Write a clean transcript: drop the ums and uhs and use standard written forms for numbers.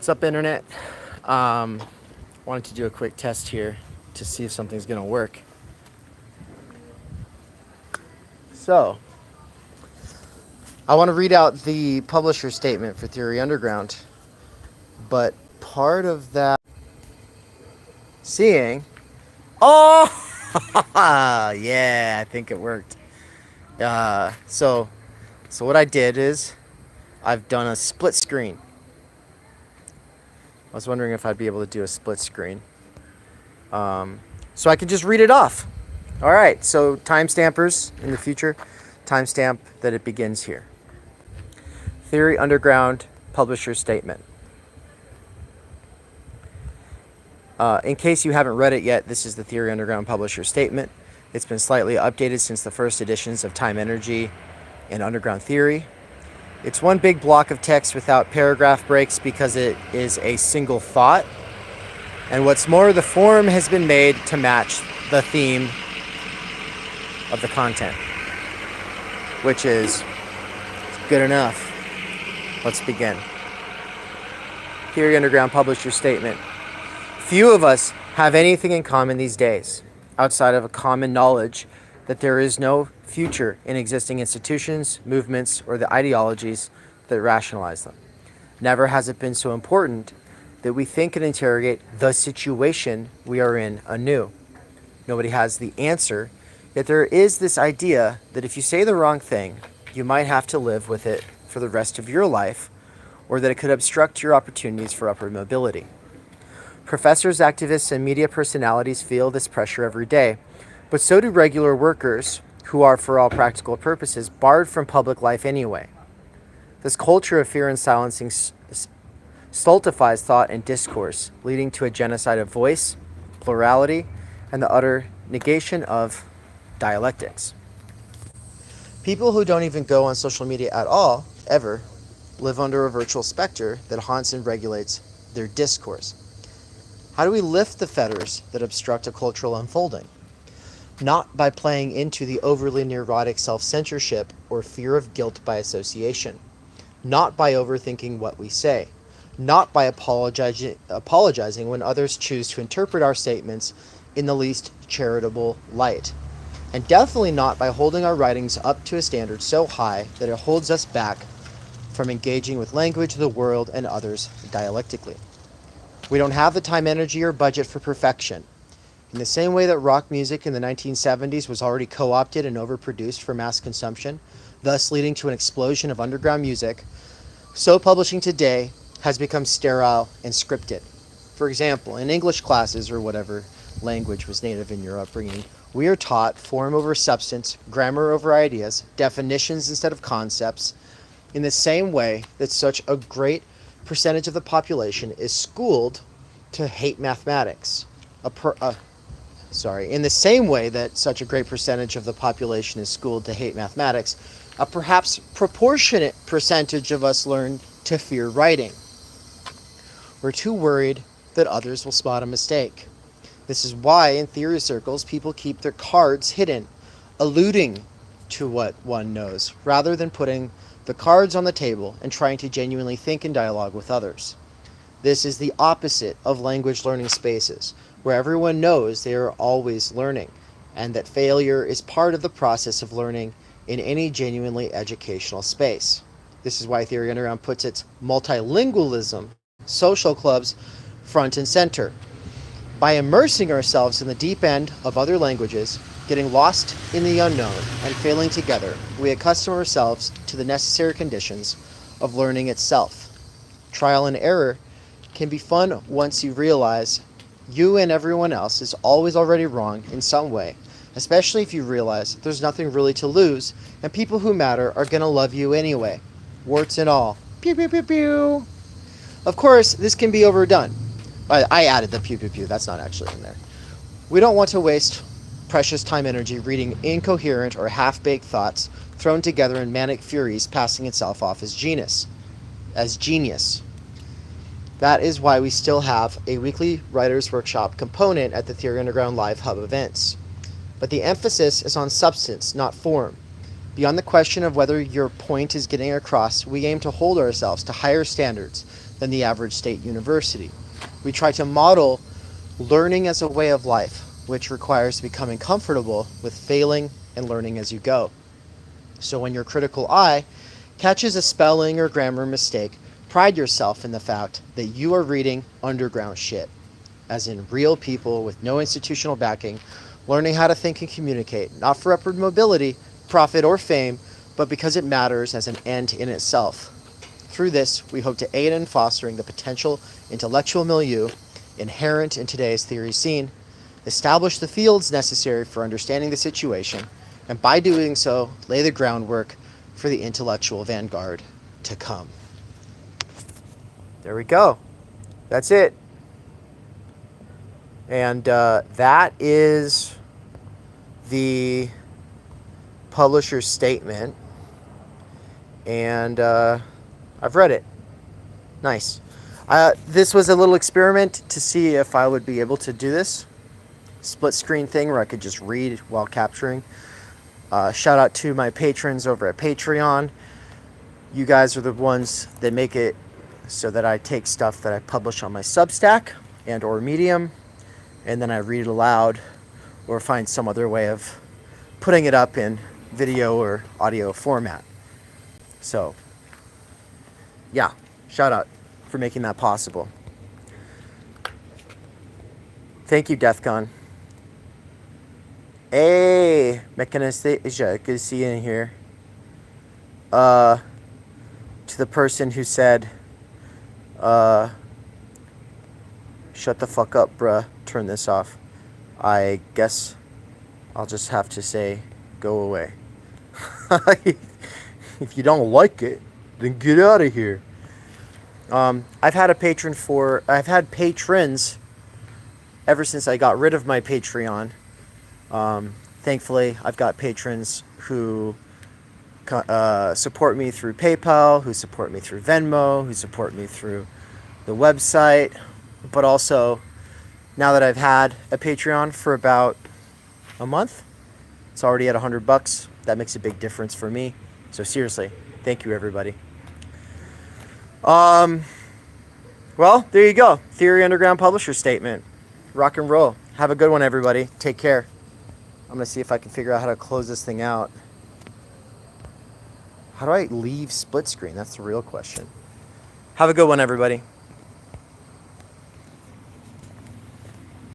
What's up, internet? Wanted to do a quick test here to see if something's gonna work. So, I want to read out the publisher statement for Theory Underground, but part of that seeing, oh, yeah, I think it worked. So what I did is I've done a split screen. I was wondering if I'd be able to do a split screen. So I can just read it off. All right, so timestampers in the future, timestamp that it begins here. Theory Underground publisher statement. In case you haven't read it yet, this is the Theory Underground publisher statement. It's been slightly updated since the first editions of Time Energy and Underground Theory. It's one big block of text without paragraph breaks because it is a single thought. And what's more, the form has been made to match the theme of the content, which is good enough. Let's begin. Theory Underground publisher statement. Few of us have anything in common these days, outside of a common knowledge that there is no future in existing institutions, movements, or the ideologies that rationalize them. Never has it been so important that we think and interrogate the situation we are in anew. Nobody has the answer, yet there is this idea that if you say the wrong thing, you might have to live with it for the rest of your life, or that it could obstruct your opportunities for upward mobility. Professors, activists, and media personalities feel this pressure every day, but so do regular workers who are, for all practical purposes, barred from public life anyway. This culture of fear and silencing stultifies thought and discourse, leading to a genocide of voice, plurality, and the utter negation of dialectics. People who don't even go on social media at all, ever, live under a virtual specter that haunts and regulates their discourse. How do we lift the fetters that obstruct a cultural unfolding? Not by playing into the overly neurotic self-censorship or fear of guilt by association. Not by overthinking what we say. Not by apologizing when others choose to interpret our statements in the least charitable light. And definitely not by holding our writings up to a standard so high that it holds us back from engaging with language, the world, and others dialectically. We don't have the time, energy, or budget for perfection. In the same way that rock music in the 1970s was already co-opted and overproduced for mass consumption, thus leading to an explosion of underground music, so publishing today has become sterile and scripted. For example, in English classes or whatever language was native in your upbringing, we are taught form over substance, grammar over ideas, definitions instead of concepts, in the same way that such a great percentage of the population is schooled to hate mathematics. In the same way that such a great percentage of the population is schooled to hate mathematics, a perhaps proportionate percentage of us learn to fear writing. We're too worried that others will spot a mistake. This is why in theory circles people keep their cards hidden, alluding to what one knows, rather than putting the cards on the table and trying to genuinely think in dialogue with others. This is the opposite of language learning spaces, where everyone knows they are always learning, and that failure is part of the process of learning in any genuinely educational space. This is why Theory Underground puts its multilingualism, social clubs, front and center. By immersing ourselves in the deep end of other languages, getting lost in the unknown, and failing together, we accustom ourselves to the necessary conditions of learning itself. Trial and error can be fun once you realize you and everyone else is always already wrong in some way, especially if you realize there's nothing really to lose and people who matter are going to love you anyway. Warts and all. Pew, pew, pew, pew. Of course, this can be overdone. I added the pew, pew, pew. That's not actually in there. We don't want to waste precious time energy reading incoherent or half-baked thoughts thrown together in manic furies passing itself off as genius. That is why we still have a weekly writer's workshop component at the Theory Underground Live Hub events. But the emphasis is on substance, not form. Beyond the question of whether your point is getting across, we aim to hold ourselves to higher standards than the average state university. We try to model learning as a way of life, which requires becoming comfortable with failing and learning as you go. So when your critical eye catches a spelling or grammar mistake, pride yourself in the fact that you are reading underground shit, as in real people with no institutional backing, learning how to think and communicate, not for upward mobility, profit, or fame, but because it matters as an end in itself. Through this, we hope to aid in fostering the potential intellectual milieu inherent in today's theory scene, establish the fields necessary for understanding the situation, and by doing so, lay the groundwork for the intellectual vanguard to come. There we go. That's it. And that is the publisher's statement. And I've read it. Nice. This was a little experiment to see if I would be able to do this split screen thing where I could just read while capturing. Shout out to my patrons over at Patreon. You guys are the ones that make it so that I take stuff that I publish on my Substack and or Medium, and then I read it aloud or find some other way of putting it up in video or audio format. So, yeah, shout out for making that possible. Thank you, DEFCON. Hey, Mechanistasia, good to see you in here. To the person who said, shut the fuck up, bruh, turn this off. I guess I'll just have to say, go away. If you don't like it, then get out of here. I've had patrons ever since I got rid of my Patreon. Thankfully, I've got patrons who support me through PayPal, who support me through Venmo, who support me through the website, but also now that I've had a Patreon for about a month, it's already at $100. That makes a big difference for me. So seriously, thank you, everybody. Well, there you go. Theory Underground Publisher Statement. Rock and roll. Have a good one, everybody. Take care. I'm going to see if I can figure out how to close this thing out. How do I leave split screen? That's the real question. Have a good one, everybody.